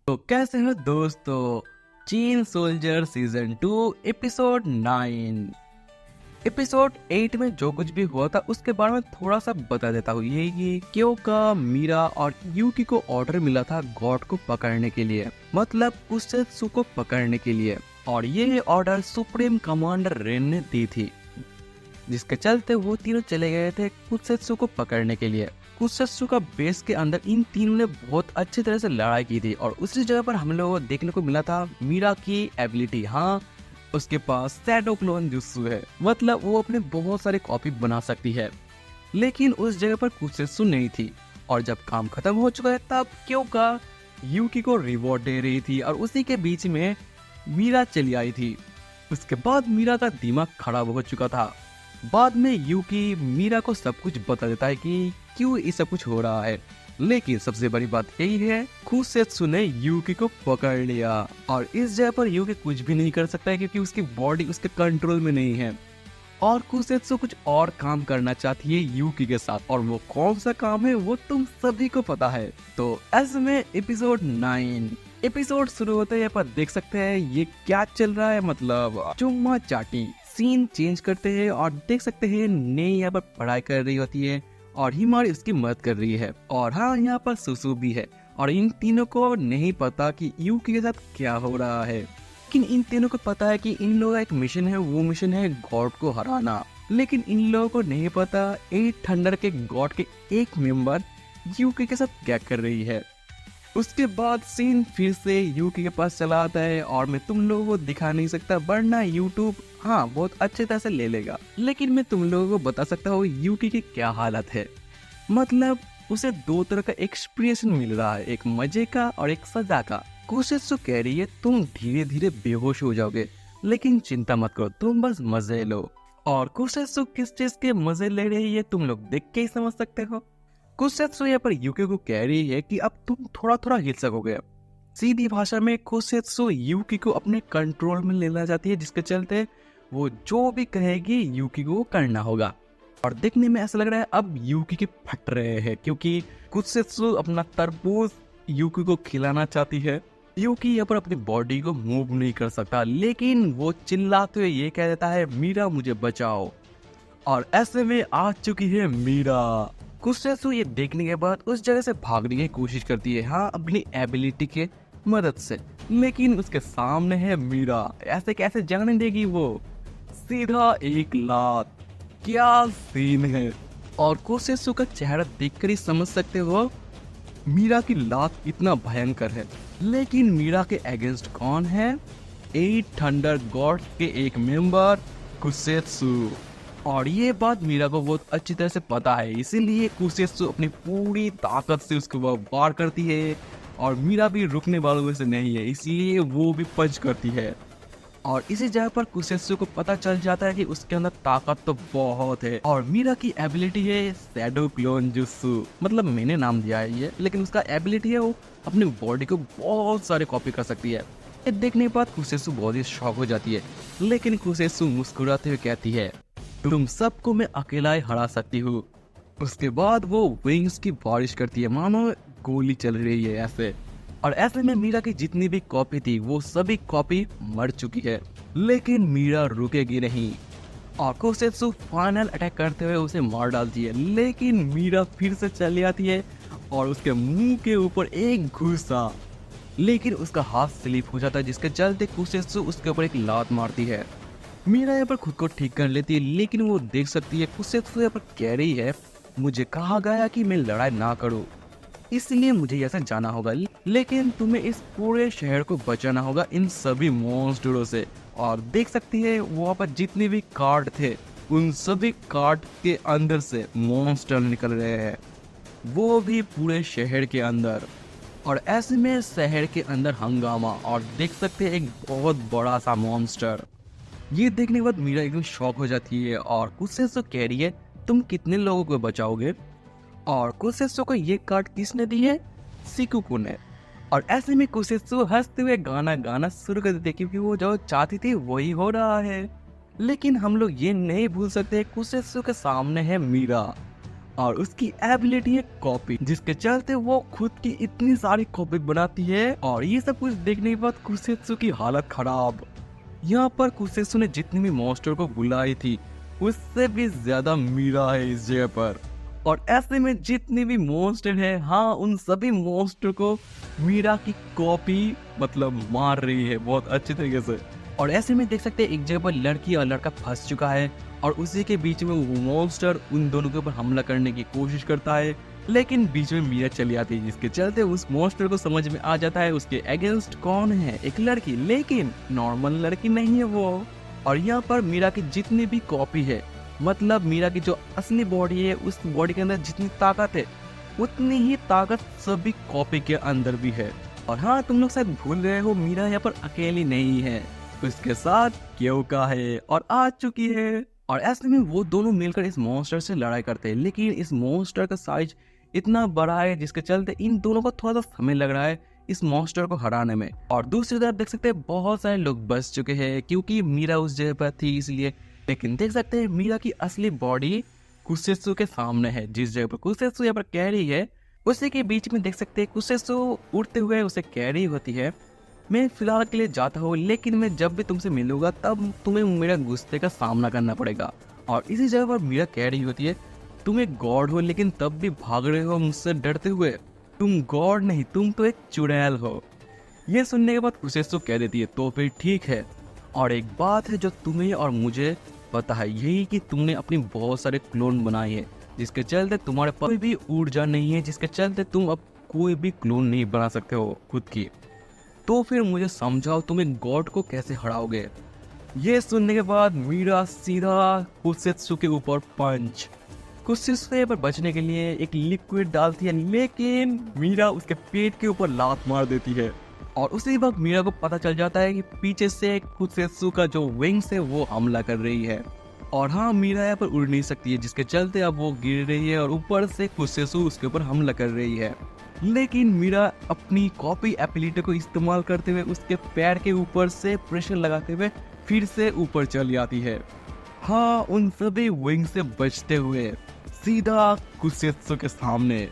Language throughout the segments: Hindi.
तो कैसे हो दोस्तों। चीन सोल्जर सीजन 2 एपिसोड 9 एपिसोड 8 में जो कुछ भी हुआ था उसके बारे में थोड़ा सा बता देता हूँ। ये क्यों का मीरा और यूकी को ऑर्डर मिला था गॉड को पकड़ने के लिए, मतलब कुसेत्सु को पकड़ने के लिए, और ये ऑर्डर सुप्रीम कमांडर रेन ने दी थी, जिसके चलते वो तीनों चले गए थे कुसेत्सु को पकड़ने के लिए। कुसेत्सु का बेस के अंदर इन तीनों ने बहुत अच्छी तरह से लड़ाई की थी और उसी जगह पर हम लोगों को देखने को मिला था मीरा की एबिलिटी। हाँ, उसके पास शैडो क्लोन जुत्सु है, मतलब वो अपने बहुत सारे कॉपी बना सकती है। लेकिन उस जगह पर कुसेत्सु नहीं थी और जब काम खत्म हो चुका है तब क्यों का यूकी को रिवॉर्ड दे रही थी और उसी के बीच में मीरा चली आई थी। उसके बाद मीरा का दिमाग खराब हो चुका था। बाद में यूकी मीरा को सब कुछ बता देता है कि क्यों ये सब कुछ हो रहा है। लेकिन सबसे बड़ी बात यही है, कुसेत्सु ने यूकी को पकड़ लिया और इस जगह पर यूकी कुछ भी नहीं कर सकता है क्योंकि उसकी बॉडी उसके कंट्रोल में नहीं है और कुसेत्सु कुछ और काम करना चाहती है यूकी के साथ, और वो कौन सा काम है वो तुम सभी को पता है। तो ऐसे में एपिसोड 9 एपिसोड शुरू होते हैं पर देख सकते हैं ये क्या चल रहा है, मतलब चुम्मा चाटी सीन चेंज करते हैं और देख सकते हैं ने यहाँ पर पढ़ाई कर रही होती है और हिमारी उसकी मदद कर रही है, और हाँ यहाँ पर सुसु भी है और इन तीनों को नहीं पता कि यूकी के साथ क्या हो रहा है। लेकिन इन तीनों को पता है कि इन लोगों का एक मिशन है, वो मिशन है गॉड को हराना। लेकिन इन लोगों को नहीं पता 800 के गॉड के एक मेंबर यूकी के साथ क्या कर रही है। उसके बाद सीन फिर से यूकी के पास चला आता है और मैं तुम लोगों को दिखा नहीं सकता वरना यूट्यूब बहुत अच्छे तरह से ले लेगा, लेकिन मैं तुम लोगों को बता सकता हूँ यूकी की क्या हालत है। मतलब उसे दो तरह का एक्सपीरियंस मिल रहा है, एक मजे का और एक सजा का। कुसेत्सु कह रही है तुम धीरे धीरे बेहोश हो जाओगे, लेकिन चिंता मत करो, तुम बस मजे लो। और कुसेत्सु किस चीज के मजे ले रही है तुम लोग देख के ही समझ सकते हो। कुसेत्सु यहाँ पर यूकी को कह रही है कि अब तुम थोड़ा थोड़ा हिल सकोगे। सीधी भाषा में कुसेत्सु यूकी को अपने कंट्रोल में लेना चाहती है, जिसके चलते वो जो भी कहेगी यूकी को करना होगा। और देखने में ऐसा लग रहा है अब यूकी के फट रहे हैं क्योंकि कुसेत्सु अपना तरबूज यूकी को खिलाना चाहती है। यूकी यहाँ पर अपनी बॉडी को मूव नहीं कर सकता, लेकिन वो चिल्लाते हुए ये कह देता है मीरा मुझे बचाओ। और ऐसे में आ चुकी है मीरा। कुसेत्सु ये देखने के बाद उस जगह से भागने की कोशिश करती है, हाँ अपनी एबिलिटी के मदद से, लेकिन उसके सामने है मीरा। ऐसे कैसे जाने देगी वो, सीधा एक लात। क्या सीन है। और कुसेत्सु का चेहरा देखकर ही समझ सकते हो मीरा की लात इतना भयंकर है। लेकिन मीरा के अगेंस्ट कौन है, 800 गॉड्स के एक मेंबर कुसेत्सु। और ये बात मीरा को बहुत अच्छी तरह से पता है, इसीलिए कुसेत्सु अपनी पूरी ताकत से उसको वार करती है और मीरा भी रुकने वालों में से नहीं है, इसलिए वो भी पंच करती है। और इसी जगह पर कुसेत्सु को पता चल जाता है कि उसके अंदर ताकत तो बहुत है और मीरा की एबिलिटी है शैडो क्लोन जुत्सु, मतलब मैंने नाम दिया है ये, लेकिन उसका एबिलिटी है वो अपनी बॉडी को बहुत सारे कॉपी कर सकती है। ये देखने के बाद कुसेत्सु बहुत ही शॉक हो जाती है, लेकिन कुसेत्सु मुस्कुराते हुए कहती है तुम सबको मैं अकेला ही हरा सकती हूँ। उसके बाद वो विंग्स की बारिश करती है, मानो गोली चल रही है ऐसे। और ऐसे में मीरा की जितनी भी कॉपी थी वो सभी कॉपी मर चुकी है, लेकिन मीरा रुकेगी नहीं और कुसेत्सु फाइनल अटैक करते हुए उसे मार डालती है। लेकिन मीरा फिर से चली आती है और उसके मुंह के ऊपर एक घूसा, लेकिन उसका हाथ स्लिप हो जाता है, जिसके चलते कुसेत्सु उसके ऊपर एक लात मारती है। मीरा यहाँ पर खुद को ठीक कर लेती है, लेकिन वो देख सकती है कुसेत्सु यहाँ पर कह रही है मुझे कहा गया कि मैं लड़ाई ना करूं, इसलिए मुझे यहाँ से जाना होगा, लेकिन तुम्हें इस पूरे शहर को बचाना होगा इन सभी मॉन्स्टरों से। और देख सकती है वहाँ पर जितने भी कार्ड थे उन सभी कार्ड के अंदर से मॉन्स्टर निकल रहे हैं, वो भी पूरे शहर के अंदर। और ऐसे में शहर के अंदर हंगामा, और देख सकते हैं एक बहुत बड़ा सा मॉन्स्टर। ये देखने के बाद मीरा एकदम शॉक हो जाती है और कुसेत्सु कह रही है तुम कितने लोगों को बचाओगे। और कुसेत्सु को ये कार्ड किसने दी है, सिकुकु ने। और ऐसे में कुसेत्सु हंसते हुए गाना गाना शुरू कर देते क्योंकि वो जो चाहती थी वही हो रहा है। लेकिन हम लोग ये नहीं भूल सकते कुसेत्सु के सामने है मीरा और उसकी एबिलिटी है कॉपी, जिसके चलते वो खुद की इतनी सारी कॉपी बनाती है। और ये सब कुछ देखने के बाद कुसेत्सु की हालत खराब। यहाँ पर कुसेत्सु ने जितनी भी मॉन्स्टर को बुलाई थी उससे भी ज्यादा मीरा है इस जगह पर। और ऐसे में जितने भी मॉन्स्टर है, हाँ, उन सभी मॉन्स्टर को मीरा की कॉपी मतलब मार रही है बहुत अच्छे तरीके से। और ऐसे में देख सकते हैं एक जगह पर लड़की और लड़का फंस चुका है और उसी के बीच में वो मॉन्स्टर उन दोनों के ऊपर हमला करने की कोशिश करता है, लेकिन बीच में मीरा चली आती है, जिसके चलते उस मॉन्स्टर को समझ में आ जाता है उसके अगेंस्ट कौन है, एक लड़की, लेकिन नॉर्मल लड़की नहीं है वो। और यहाँ पर मीरा की जितनी भी कॉपी है, मतलब मीरा की जो असली बॉडी है, उस बॉडी के अंदर जितनी ताकत है उतनी ही ताकत सभी कॉपी के अंदर भी है। और हाँ, तुम लोग शायद भूल रहे हो, मीरा यहाँ पर अकेली नहीं है, उसके साथ क्योका है और आ चुकी है। और ऐसे में वो दोनों मिलकर इस मॉन्स्टर से लड़ाई करते हैं, लेकिन इस मॉन्स्टर का साइज इतना बड़ा है जिसके चलते इन दोनों को थोड़ा सा समय लग रहा है इस मॉन्स्टर को हराने में। और दूसरी तरफ देख सकते हैं बहुत सारे लोग बच चुके हैं क्योंकि मीरा उस जगह पर थी इसलिए। लेकिन देख सकते हैं मीरा की असली बॉडी कुसेत्सु के सामने है, जिस जगह पर कुसेत्सु यहाँ पर कैरी है उसी के बीच में देख सकते हैं कुसेत्सु उड़ते हुए उसे कैरी होती है। मैं फिलहाल के लिए जाता हूँ, लेकिन मैं जब भी तुमसे मिलूंगा तब तुम्हें मेरा गुस्से का सामना करना पड़ेगा। और इसी जगह पर मीरा कह रही होती है, तुम एक गॉड हो लेकिन तब भी भाग रहे हो मुझसे डरते हुए, तुम गॉड नहीं, तुम तो एक चुड़ैल हो। ये सुनने के बाद कुसेत्सु कह देती है, तो फिर ठीक है, और एक बात है जो तुम्हें और मुझे पता है, यही कि तुमने अपनी बहुत सारे क्लोन बनाए हैं, जिसके चलते तुम्हारे पास कोई भी ऊर्जा नहीं है, जिसके चलते तुम अब कोई भी क्लोन नहीं बना सकते हो खुद की। तो फिर मुझे समझाओ तुम एक गॉड को कैसे हराओगे। ये सुनने के बाद मीरा सीधा कुसेत्सु के ऊपर पंच। कुसेत्सु पर बचने के लिए एक लिक्विड डालती है, लेकिन मीरा उसके पेट के ऊपर लात मार देती है। और उसी वक्त मीरा को पता चल जाता है कि पीछे से कुसेत्सु का जो विंग्स है वो हमला कर रही है। और हाँ, मीरा यहाँ पर उड़ नहीं सकती है, जिसके चलते अब वो गिर रही है और ऊपर से कुसेत्सु उसके ऊपर हमला कर रही है। लेकिन मीरा अपनी कॉपी एबिलिटी को इस्तेमाल करते हुए उसके पैर के ऊपर से प्रेशर लगाते हुए फिर से ऊपर चली आती है। हाँ, उन सभी विंग से बचते हुए सीधा कुसेत्सु के सामने।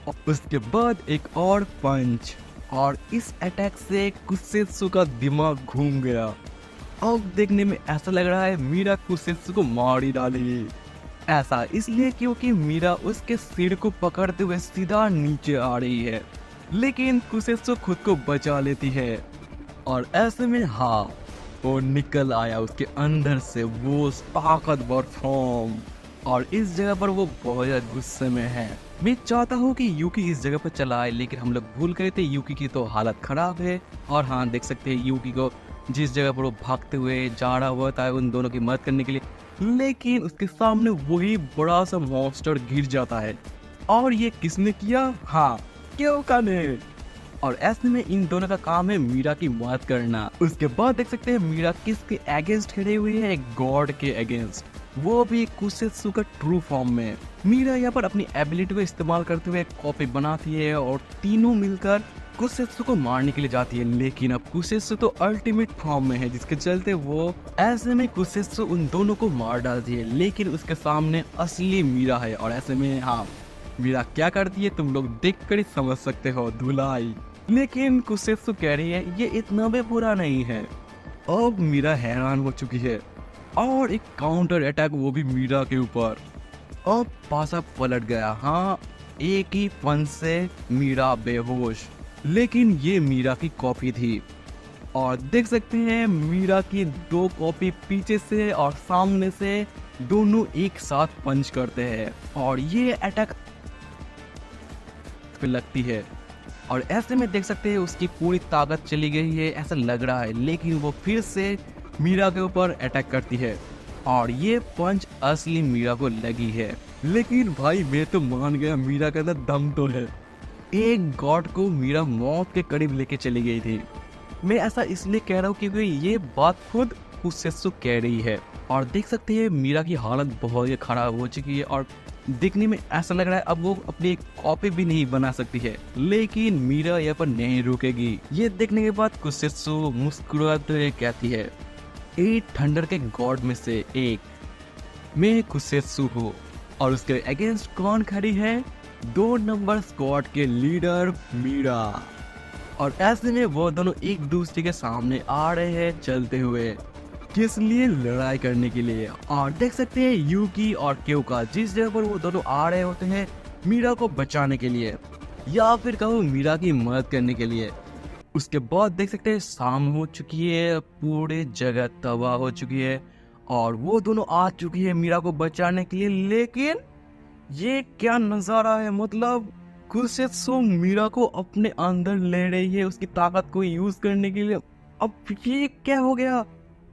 और उसके बाद एक और पंच, और इस अटैक से कुसेत्सु का दिमाग घूम गया। अब देखने में ऐसा लग रहा है मीरा कुसेत्सु को मार ही डालेगी। ऐसा इसलिए क्योंकि मीरा उसके सिर को पकड़ते हुए सीधा नीचे आ रही है, लेकिन कुसेत्सु खुद को बचा लेती है। और ऐसे में हाँ, वो निकल आया उसके अंदर से वो ताकतवर फॉर्म। और इस जगह पर वो बहुत ज्यादा गुस्से में है। मैं चाहता हूँ कि यूकी इस जगह पर चला आए, लेकिन हम लोग भूल गए थे यूकी की तो हालत खराब है। और हाँ, देख सकते हैं यूकी को जिस जगह पर वो भागते हुए जा रहा हुआ था उन दोनों की मदद करने के लिए, लेकिन उसके सामने वही बड़ा सा मॉन्स्टर गिर जाता है। और ये किसने किया? हाँ, क्योका ने। और ऐसे में इन दोनों का काम है मीरा की मदद करना। उसके बाद देख सकते हैं मीरा किसके अगेंस्ट खड़ी हुई है, एक गॉड के अगेंस्ट, वो भी कुसेत्सु का ट्रू फॉर्म में। मीरा यहाँ पर अपनी एबिलिटी को इस्तेमाल करते हुए कॉपी बनाती है और तीनों मिलकर कुसेत्सु को मारने के लिए जाती है। लेकिन अब कुसेत्सु तो अल्टीमेट फॉर्म में है, जिसके चलते वो ऐसे में कुसेत्सु उन दोनों को मार डालती है, लेकिन उसके सामने असली मीरा है। और ऐसे में हाँ, मीरा क्या करती है तुम लोग देख कर ही समझ सकते हो, धुलाई। लेकिन कुसेत्सु कह रही है ये इतना भी बुरा नहीं है। अब मीरा हैरान हो चुकी है और एक काउंटर अटैक, वो भी मीरा के ऊपर। अब पासा पलट गया। हाँ, एक ही पंच से मीरा बेहोश, लेकिन ये मीरा की कॉपी थी। और देख सकते हैं मीरा की दो कॉपी पीछे से और सामने से दोनों एक साथ पंच करते हैं और ये अटैक पे लगती है। और ऐसे में देख सकते हैं उसकी पूरी ताकत चली गई है ऐसा लग रहा है, लेकिन वो फिर से मीरा के ऊपर अटैक करती है और ये पंच असली मीरा को लगी है। लेकिन भाई मैं तो मान गया मीरा के अंदर दम तो है। एक गॉड को मीरा मौत के करीब लेके चली गई थी। मैं ऐसा इसलिए कह रहा हूँ क्योंकि ये बात खुद कुसेत्सु कह रही है। और देख सकते हैं मीरा की हालत बहुत ही खराब हो चुकी है और दिखने में ऐसा लग रहा है अब वो अपनी कॉपी भी नहीं बना सकती है। लेकिन मीरा यहाँ पर नहीं रुकेगी। ये देखने के बाद कुसेत्सु मुस्कुराते हुए कहती है, 8 थंडर के गॉड में से एक मैं कुसेत्सु हूँ और उसके अगेंस्ट कौन खड़ी है? 2 नंबर स्क्वाड के लीडर मीरा। और ऐसे में वो दोनों एक दूसरे के सामने आ रहे हैं चलते हुए, किस लिए? लड़ाई करने के लिए। और देख सकते हैं यूकी और क्योका जिस जगह पर वो दोनों आ रहे होते हैं मीरा को बचाने के लिए, या फिर कहो मीरा की मदद करने के लिए। उसके बाद देख सकते हैं शाम हो चुकी है, पूरी जगह तबाह हो चुकी है और वो दोनों आ चुकी है मीरा को बचाने के लिए। लेकिन ये क्या नजारा है, मतलब कुसेत्सु मीरा को अपने अंदर ले रही है उसकी ताकत को यूज करने के लिए। अब ये क्या हो गया?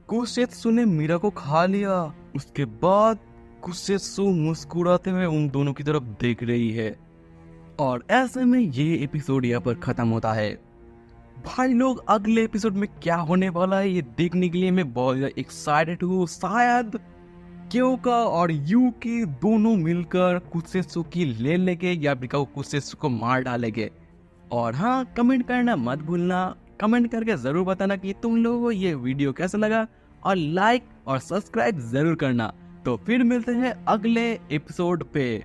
कुसेत्सु ने मीरा को खा लिया। उसके बाद कुसेत्सु मुस्कुराते हुए उन दोनों की तरफ देख रही है और ऐसे में ये एपिसोड यहाँ पर खत्म होता है। भाई लोग अगले एपिसोड में क्या होने वाला है ये देखने के लिए मैं बहुत ज्यादा एक्साइटेड हूँ। शायद क्योका और यूकी दोनों मिलकर कुसेत्सु की ले लेंगे या फिर कुसेत्सु को मार डालेंगे। और हाँ, कमेंट करना मत भूलना, कमेंट करके जरूर बताना कि तुम लोगों को ये वीडियो कैसा लगा और लाइक और सब्सक्राइब जरूर करना। तो फिर मिलते हैं अगले एपिसोड पे।